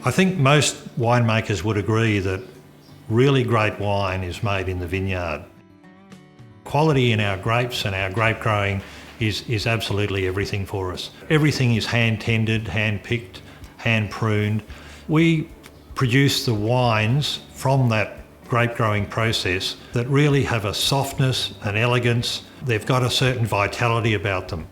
I think most winemakers would agree that really great wine is made in the vineyard. Quality in our grapes and our grape growing is absolutely everything for us. Everything is hand tended, hand picked, hand pruned. We produce the wines from that grape growing process that really have a softness, an elegance. They've got a certain vitality about them.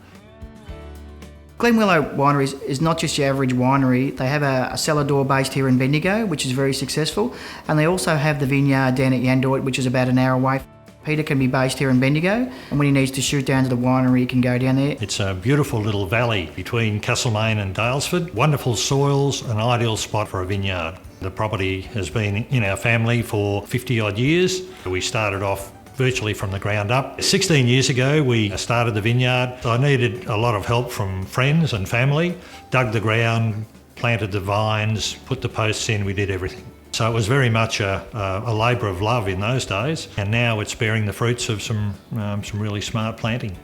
Glenwillow Wineries is not just your average winery. They have a cellar door based here in Bendigo, which is very successful, and they also have the vineyard down at Yandoit, which is about an hour away. Peter can be based here in Bendigo, and when he needs to shoot down to the winery, he can go down there. It's a beautiful little valley between Castlemaine and Dalesford. Wonderful soils, an ideal spot for a vineyard. The property has been in our family for 50 odd years. We started off virtually from the ground up. 16 years ago we started the vineyard. I needed a lot of help from friends and family. Dug the ground, planted the vines, put the posts in, we did everything. So it was very much a labour of love in those days, and now it's bearing the fruits of some really smart planting.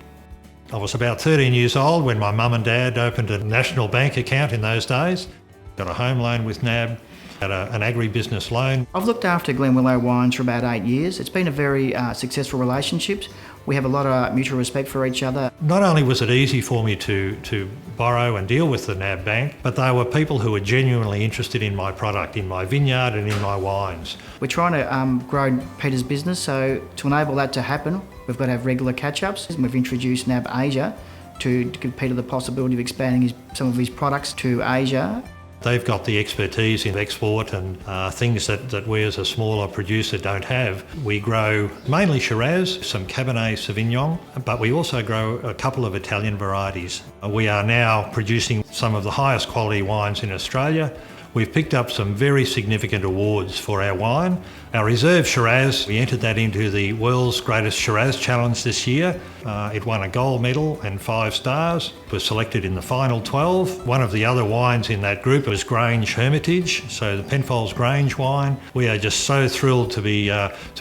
I was about 13 years old when my mum and dad opened a national bank account in those days. Got a home loan with NAB. Had an agribusiness loan. I've looked after Glenwillow Wines for about 8 years. It's been a very successful relationship. We have a lot of mutual respect for each other. Not only was it easy for me to borrow and deal with the NAB bank, but they were people who were genuinely interested in my product, in my vineyard and in my wines. We're trying to grow Peter's business, so to enable that to happen, we've got to have regular catch-ups. We've introduced NAB Asia to give Peter the possibility of expanding some of his products to Asia. They've got the expertise in export and things that we as a smaller producer don't have. We grow mainly Shiraz, some Cabernet Sauvignon, but we also grow a couple of Italian varieties. We are now producing some of the highest quality wines in Australia. We've picked up some very significant awards for our wine. Our reserve Shiraz, we entered that into the World's Greatest Shiraz Challenge this year. It won a gold medal and 5 stars. It was selected in the final 12. One of the other wines in that group was Grange Hermitage, so the Penfolds Grange wine. We are just so thrilled to be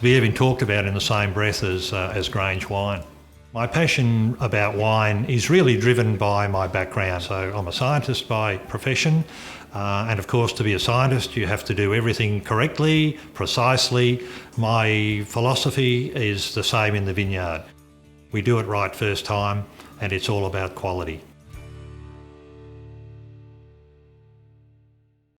even talked about in the same breath as Grange wine. My passion about wine is really driven by my background. So I'm a scientist by profession, and of course to be a scientist you have to do everything correctly, precisely. My philosophy is the same in the vineyard. We do it right first time, and it's all about quality.